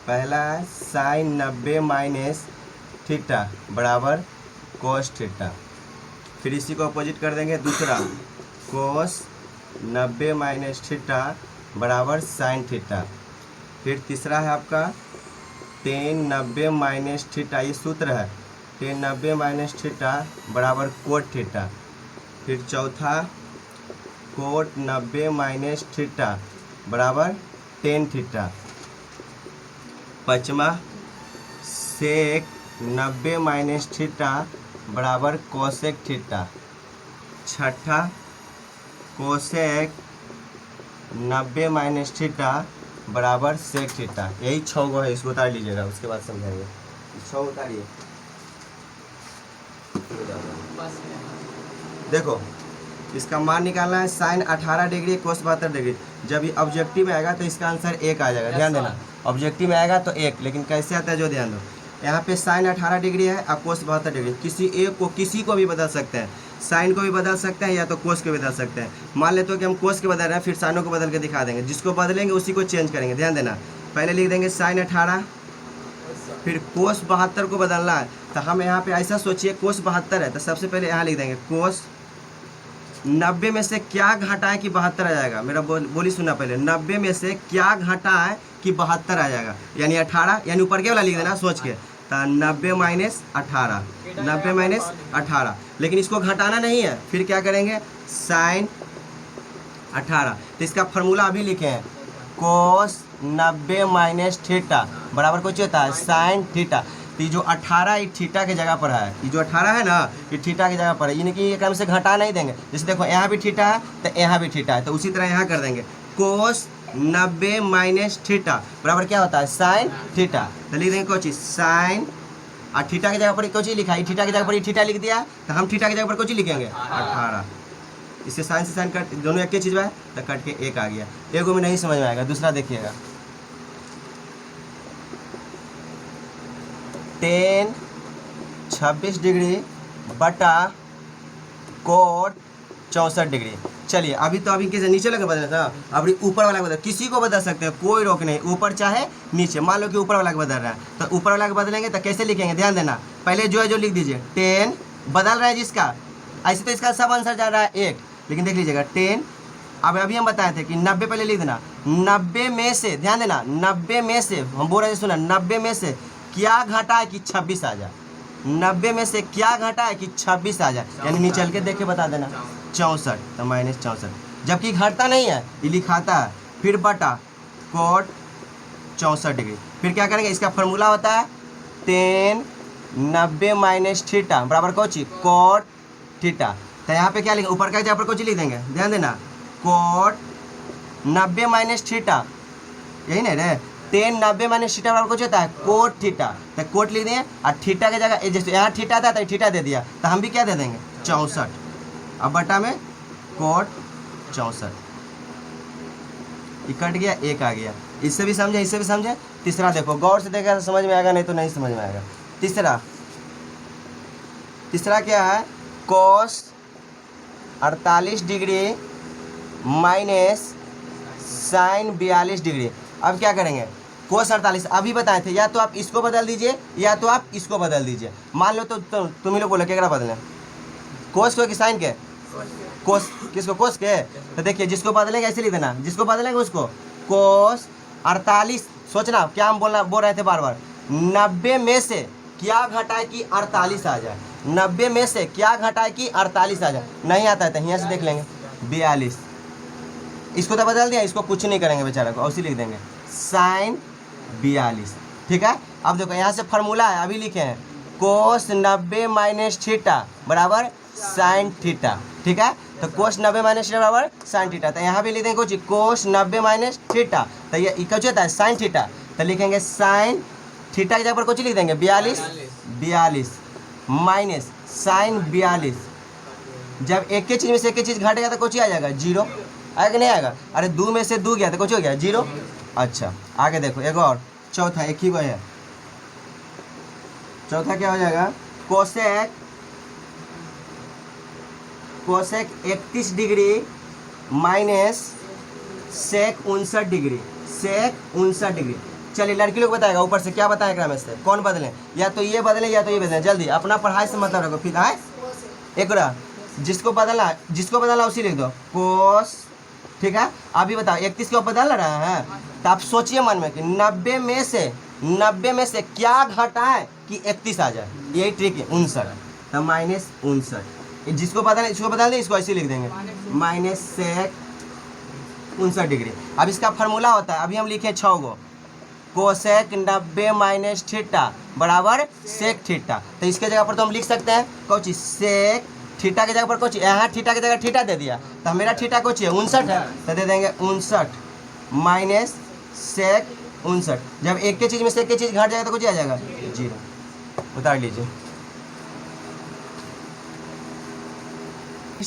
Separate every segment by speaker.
Speaker 1: पहला है sign 90 minus theta बराबर कोस थीटा। फिर इसी को अपोजिट कर देंगे। दूसरा कोस 90 माइनस थीटा बराबर साइन थीटा। फिर तीसरा है आपका टेन 90 माइनस थीटा, ये सूत्र है, टेन 90 माइनस थीटा बराबर कोट थीटा। फिर चौथा कोट 90 माइनस थीटा बराबर टेन थीटा। पाँचवा सेक 90 माइनस थीटा बराबर कोसेक थीटा। छठा कोसेक 90 माइनस थीटा बराबर सेक थीटा। यही 6 गो है, इसको उतार लीजिएगा, उसके बाद समझाएंगे। 6 उतारिए। देखो इसका मान निकालना है साइन 18 डिग्री कोस 72 डिग्री। जब ये ऑब्जेक्टिव में आएगा तो इसका आंसर 1 आ जाएगा। ध्यान देना, ऑब्जेक्टिव में आएगा तो 1, लेकिन कैसे आता है जो ध्यान दो। यहाँ पे साइन 18 डिग्री है और कोस 72 डिग्री। किसी एक को किसी को भी बदल सकते हैं, साइन को भी बदल सकते हैं या तो कोस को भी बदल सकते हैं। मान लेते हो कि हम कोस के बदल रहे हैं, फिर साइनों को बदल के दिखा देंगे। जिसको बदलेंगे उसी को चेंज करेंगे। ध्यान देना, पहले लिख देंगे साइन 18, फिर कोस 72 को बदलना है। तो हम यहाँ पे ऐसा सोचिए कोस 72 है, तो सबसे पहले यहाँ लिख देंगे कोस 90 में से क्या घटा है कि 72 आ जाएगा। मेरा बोली सुनना पहले, 90 में से क्या घटा है कि 72 आ जाएगा, यानी 18, यानी ऊपर के वाला लिख देना सोच के। तो 90 माइनस 18, 90 माइनस 18, लेकिन इसको घटाना नहीं है। फिर क्या करेंगे साइन 18। तो इसका फार्मूला अभी लिखे हैं, कोस 90 माइनस थीटा बराबर कुछ होता है साइन थीटा। तो ये जो 18 ये थीटा की जगह पर है, ये जो 18 है ना ये थीटा की जगह पर है, यानी कि एक हम से घटा नहीं देंगे। जैसे देखो यहाँ भी थीटा है तो यहाँ भी थीटा है, तो उसी तरह यहाँ कर देंगे कोस 90 माइनस थीटा बराबर क्या होता है साइन थीटा। तो लिख देंगे कोची साइन, और थीटा की जगह पर कोची लिखा है, थीटा की जगह पर थीटा लिख दिया, तो हम थीटा की जगह पर कोची लिखेंगे 18। इससे साइन से साइन कट, दोनों एक ही चीज़ है, तो कट के 1 आ गया। एगो में नहीं समझ में आएगा, दूसरा देखिएगा टेन 26 डिग्री बटा कोट 64 डिग्री। चलिए अभी तो अभी किसे नीचे लगे बदल था, अभी ऊपर वाला बदल, किसी को बदल सकते हैं, कोई रोक नहीं, ऊपर चाहे नीचे। मान लो कि ऊपर वाला बदल रहा है, तो ऊपर वाला बदलेंगे तो कैसे लिखेंगे ध्यान देना। पहले जो है जो लिख दीजिए, 10 बदल रहा है जिसका, ऐसे तो इसका सब आंसर जा रहा है 1, लेकिन देख लीजिएगा 10। अब अभी हम बताए थे कि 90 पहले लिख देना, 90 में से, ध्यान देना 90 में से, हम बोल रहे हैं सुना, 90 में से क्या घटा है कि 26 आ जाए। 90 में से क्या घटा है कि 26 आ जाए, यानी नीचे चल के देख के बता देना 64, तो माइनस 64, जबकि घटता नहीं है ये लिखाता है। फिर बटा कोट 64 डिग्री। फिर क्या करेंगे, इसका फार्मूला होता है 10 90 माइनस थीटा बराबर कोची कोट थीटा। तो यहाँ पे क्या लिखेंगे, ऊपर का जगह पर कोची लिख देंगे, ध्यान देना कोट 90 माइनस थीटा, यही नहीं रे, 10 90 माइनस थीटा बराबर कुछ होता है कोट थीटा। तो कोट लिख दिए, और थीटा की जगह जैसे यहाँ थीटा था तो थीटा दे दिया, तो हम भी क्या दे देंगे 64, अब बटा में कोट 64, ये कट गया 1 आ गया। इससे भी समझे, इससे भी समझे। तीसरा देखो, गौर से देखा तो समझ में आएगा, नहीं तो नहीं समझ में आएगा। तीसरा क्या है, कोस 48 डिग्री माइनस साइन 42 डिग्री। अब क्या करेंगे, कोस 48 अभी बताए थे, या तो आप इसको बदल दीजिए या तो आप इसको बदल दीजिए। मान लो तो तुम ही लोग बोलो क्या बदलें, कोस को कि साइन के, कोस किसको, कोस के। तो देखिए जिसको बदलेंगे ऐसे लिख देना, जिसको बदलेंगे उसको कोस 48। सोचना क्या हम बोल रहे थे बार बार, 90 में से क्या घटाए कि 48 आ जाए, 90 में से क्या घटाए कि 48 आ जाए। नहीं आता है तो यहाँ से देख लेंगे 42, इसको तो बदल दिया, इसको कुछ नहीं करेंगे बेचारा को, उसी लिख देंगे साइन 42। ठीक है, अब देखो यहाँ से फार्मूला है, अभी लिखे हैं कोस 90 माइनस थीटा बराबर साइन थीटा। ठीक है, तो कोस 90 माइनस थीटा बराबर साइन थीटा। तो यहाँ भी लिख देंगे कुछ कोस 90 माइनस थीटा, तो ये क्या होता है साइन थीटा। तो लिखेंगे साइन थीटा की जगह पर कुछ लिख देंगे 42 माइनस साइन 42। जब एक ही चीज़ में से एक ही चीज़ घटेगा तो कुछ ही आ जाएगा 0, आएगा नहीं आएगा। अरे 2 में से 2 गया तो कुछ हो गया 0। अच्छा आगे देखो एक और, चौथा एक ही वो है, चौथा क्या हो जाएगा, cosec 31 degree minus sec 59 degree, sec 59 degree. चलिए लड़की लोग बताएगा ऊपर से क्या बताएगा में से कौन बदलें, या तो ये बदलें या तो ये बदलें। जल्दी अपना पढ़ाई से मतलब रखो। फिर आए एक रहा जिसको बदलना उसी लिख दो कोस। ठीक है, अभी बताओ 31 को बदल रहा है तो आप सोचिए मन में कि 90 में से क्या घटाएं कि 31 आ जाए। यही ट्रिक है। 59 तो माइनस 59, जिसको बदलना इसको बदल दें, इसको ऐसे लिख देंगे माइनस सेक 59 डिग्री। अब इसका फार्मूला होता है, अभी हम लिखे 6 गो, कोसेक 90 माइनस थीटा बराबर सेक थीटा। तो इसके जगह पर तो हम लिख सकते हैं कोची सेक थीटा के जगह पर कोची, यहाँ थीटा की जगह थीटा दे दिया तो मेरा थीटा कोची है 59 है, तो दे देंगे 59 माइनस सेक 59। जब एक के चीज़ में सेक की चीज़ घट जाएगा तो कुछ आ जाएगा 0। उतार लीजिए।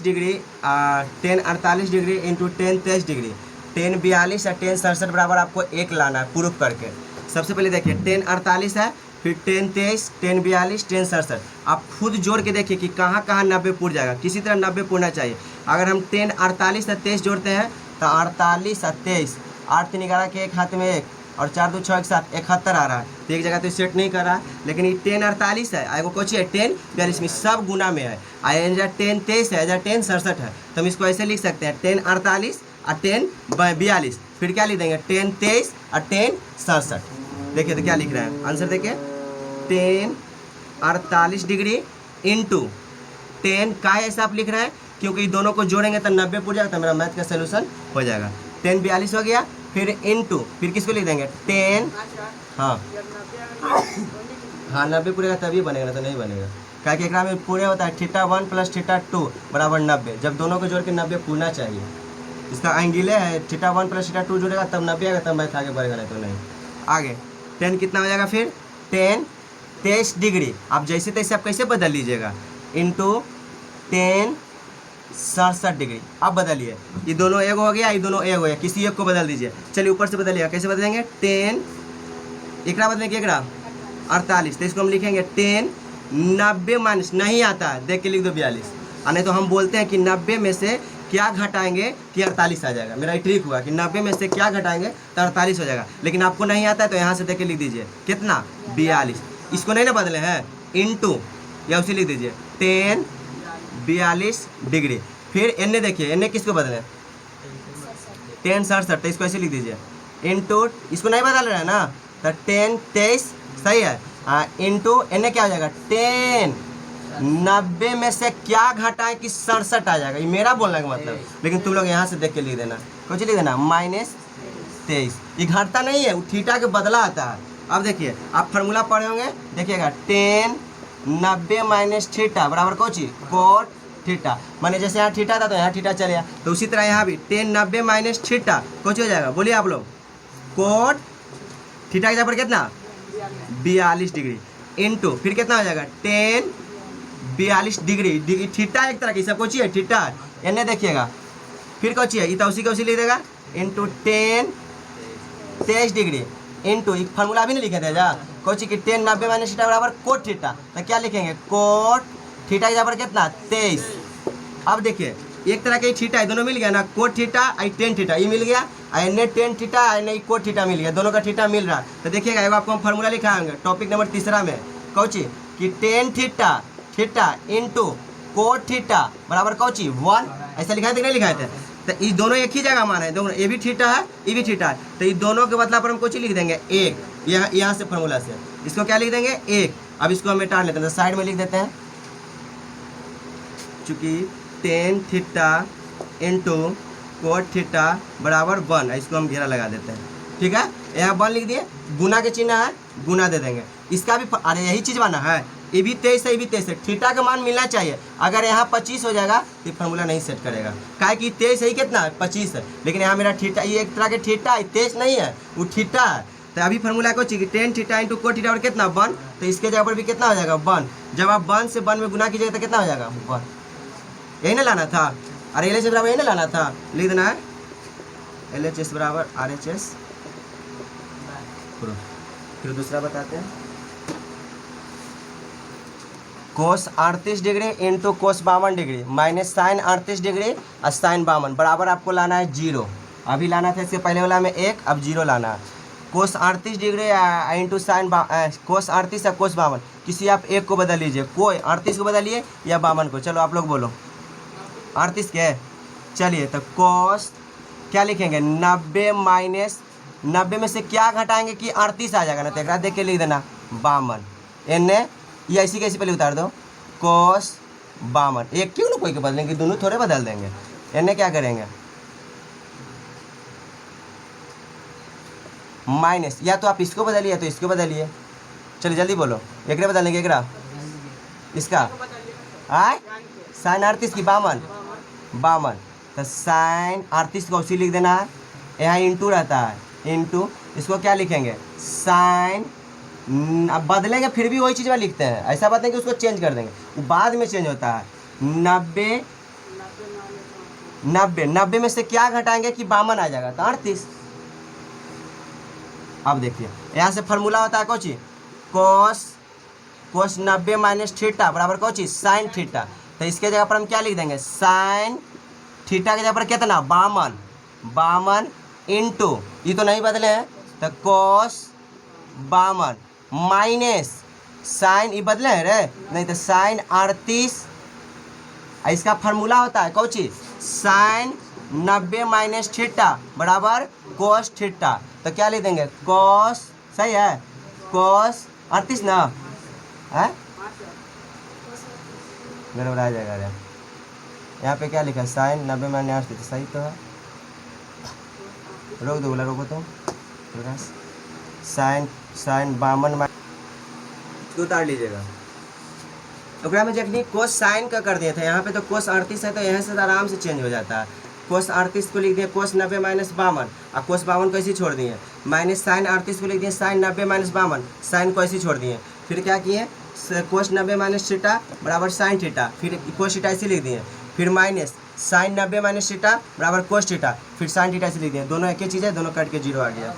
Speaker 1: डिग्री 10 48 डिग्री इंटू 10 23 डिग्री, 10 42 और 10 67 बराबर आपको 1 लाना है प्रूफ करके। सबसे पहले देखिए 10 48 है, फिर 10 23, 10 42, 10 67। आप खुद जोड़ के देखिए कि कहाँ कहाँ 90 पूर जाएगा। किसी तरह 90 पूरना चाहिए। अगर हम 10 48 और 23 जोड़ते हैं तो 48 और 23, 8 3 11 के एक हाथ में 1 और 4 2 6 1 7 71 आ रहा है। तो एक जगह तो सेट नहीं कर रहा है, लेकिन ये 10 48 है, वो कोची है 10 42 में सब गुना में है। आया 10 23 है, 10 67 है, तो हम इसको ऐसे लिख सकते हैं 10 48 और 10 42। फिर क्या लिख देंगे 10 23 और 10 67। देखिए तो क्या लिख रहे हैं आंसर देखिए 10 48 डिग्री इंटू 10 का ऐसा आप लिख रहे हैं क्योंकि दोनों को जोड़ेंगे तो 90 पूर जाएगा, तो मेरा मैथ का सोल्यूशन हो जाएगा। 10 42 हो गया, फिर इंटू फिर किसको लिख देंगे 10। हाँ 90 पूरेगा तभी बनेगा, तो नहीं बनेगा। क्या कि एकरा में पूरे होता है थीटा 1 प्लस थीटा 2 बराबर 90। जब दोनों को जोड़ के 90 पूरना चाहिए। इसका एंगल है थीटा 1 प्लस थीटा 2 जोड़ेगा तब 90 आएगा, तब मैथ आगे बढ़ेगा, नहीं तो नहीं। आगे 10 कितना हो जाएगा, फिर 10 23 डिग्री। आप जैसे तैसे आप कैसे बदल लीजिएगा इंटू 10 67 डिग्री। आप बदलिए, ये दोनों एक हो गया, ये दोनों एक हो गया, किसी एक को बदल दीजिए। चलिए ऊपर से बदलिएगा, कैसे बदलेंगे 10 एकरा बदलेंगे एकरा 48, तो इसको हम लिखेंगे 10 90 माइनस नहीं आता है देख के लिख दो 42। और नहीं तो हम बोलते हैं कि 90 में से क्या घटाएंगे कि 48 आ जाएगा। मेरा ट्रिक हुआ कि 90 में से क्या घटाएंगे तो 48 हो जाएगा, लेकिन आपको नहीं आता है तो यहाँ से देख के लिख दीजिए कितना 42। इसको नहीं ना बदले हैं इंटू या उसी लिख दीजिए 10 42 डिग्री। फिर एन देखिए एन किसको बदले 10 67, तो इसको ऐसे लिख दीजिए इंटू, इसको नहीं बदल रहा है ना तो 10 23 सही है, इंटू एन क्या हो जाएगा 10 90 में से क्या घटाएं कि 67 आ जाएगा। ये मेरा बोलने का मतलब, लेकिन तुम लोग यहाँ से देख के लिख देना, कुछ लिख देना माइनस 23। ये घटता नहीं है, वो थीटा के बदला आता है। अब देखिए आप फार्मूला पढ़े होंगे, देखिएगा 10 90 माइनस थीटा बराबर कोची कोट थीटा। माने जैसे यहाँ थीटा था तो यहाँ थीटा चले गया, तो उसी तरह यहाँ भी 10 90 माइनस थीटा कुछ हो जाएगा। बोलिए आप लोग कोट थीटा के जगह पर कितना 42 डिग्री इंटू फिर कितना हो जाएगा 10 42 डिग्री। थीटा एक तरह की सब कुछ है थीटा, एने देखिएगा फिर कुछ है तो उसी को उसी लिख देगा इंटू 10 23 डिग्री इंटू एक फार्मूला भी नहीं लिखे थे जा कोची कि 10 90 माइनस थीटा बराबर कोट थीटा, तो क्या लिखेंगे कोट थीटा के बराबर कितना 23। अब देखिए एक तरह के थीटा है, दोनों मिल गया ना, कोट थीटा आई 10 थीटा ये मिल गया, आई 10 थीटा आई कोट थीटा मिल गया, दोनों का थीटा मिल रहा है। तो देखिएगा एगो आपको हम फार्मूला लिखाएंगे टॉपिक नंबर 3 में कोची कि 10 theta theta into cot theta बराबर कोची 1, ऐसा लिखाए थे नहीं लिखाए थे। तो ये दोनों एक ही जगह मान है, दोनों ये भी थीटा है ये भी थीटा है, तो ये दोनों के बदला पर हम कुछ लिख देंगे 1, यहाँ से फार्मूला से इसको क्या लिख देंगे 1। अब इसको हम मिटा लेते हैं, तो साइड में लिख देते हैं चूँकि 10 थीटा इंटू कोट थीटा बराबर 1, इसको हम घेरा लगा देते हैं। ठीक है, यहाँ 1 लिख दिए, गुना के चिन्ह है गुना दे देंगे। इसका भी अरे यही चीज़ माना है, ये भी 23 है ये भी 23 है, थीटा का मान मिलना चाहिए। अगर यहाँ 25 हो जाएगा तो फार्मूला नहीं सेट करेगा, काहे कि 23 है कितना है 25 है, लेकिन यहाँ मेरा थीटा ये एक तरह के थीटा है 23 नहीं है वो थीटा है। तो अभी फार्मूला को चाहिए 10 थीटा इंटू कोट थीटा और कितना 1, तो इसके जगह पर भी कितना हो जाएगा 1। जब आप 1 से 1 में गुना कीजिएगा तो कितना हो जाएगा 1। यही ना लाना था, अरे LHS बराबर यही ना लाना था, लिख देना है LHS बराबर RHS। फिर दूसरा बताते हैं cos 38 degree into cos 52 degree minus sine 38 degree और साइन 52 बराबर आपको लाना है 0। अभी लाना था इसके पहले वाला में 1, अब 0 लाना है। कोस 38 डिग्री इंटू साइन कोस 38 या कोस 52, किसी आप एक को बदल लीजिए, कोई 38 को बदलिए या 52 को, चलो आप लोग बोलो 38 के। चलिए तो कोस क्या लिखेंगे 90 माइनस 90 में से क्या घटाएंगे कि 38 आ जाएगा ना, तो एक देख के लिख देना 52 एने, ये ऐसी कैसी पहले उतार दो कोस 52, एक क्यों ना कोई के बदलेंगे, दोनों थोड़े बदल देंगे। एने क्या करेंगे माइनस, या तो आप इसको बदलिए तो इसको बदलिए, चलिए जल्दी बोलो, एक बदलेंगे एक इसका आय साइन 38 की 52, तो साइन 38 को उसी लिख देना है, यहाँ इंटू रहता है, इंटू इसको क्या लिखेंगे साइन, अब बदलेंगे फिर भी वही चीज़ में लिखते हैं, ऐसा बात नहीं कि उसको चेंज कर देंगे, वो बाद में चेंज होता है। 90 में से क्या घटाएंगे कि 52 आ जाएगा, तो 38। अब देखिए यहाँ से फार्मूला होता है कोची कोस 90 माइनस थीटा बराबर कोची साइन थीटा, तो इसके जगह पर हम क्या लिख देंगे साइन थीटा की जगह पर कितना 52 इंटू, ये तो नहीं बदले हैं, तो कोस 52 माइनस साइन, ये बदले हैं रे नहीं, तो साइन 38, इसका फार्मूला होता है कोची साइन 90 माइनस थीटा बराबर कोस थीटा, तो क्या लिख देंगे कोस, सही है कोस 38 ना है, गड़बड़ आ जाएगा रे, यहाँ पे क्या लिखा है साइन 90 माइनस थीटा, सही तो है, रोक दो बोला, रोको तुम साइन 52 तो उतार लीजिएगा। ओकरा में जखनी कोस साइन का कर दिए थे, यहाँ पे तो कोस 38 है, तो यहाँ से आराम से चेंज हो जाता है, कोस 38 को लिख दिए कोस 90 माइनस 52, और कोस 52 को ऐसे छोड़ दिए, माइनस साइन 38 को लिख दिए साइन 90 माइनस 52, साइन को ऐसे छोड़ दिए, फिर क्या किए कोस 90 माइनस थीटा बराबर साइन थीटा, फिर कोस थीटा ऐसे लिख दिए, फिर माइनस साइन 90 माइनस थीटा बराबर कोस थीटा, फिर साइन थीटा ऐसे लिख दिए, दोनों एक ही चीज़ है, दोनों कट के 0 आ गया।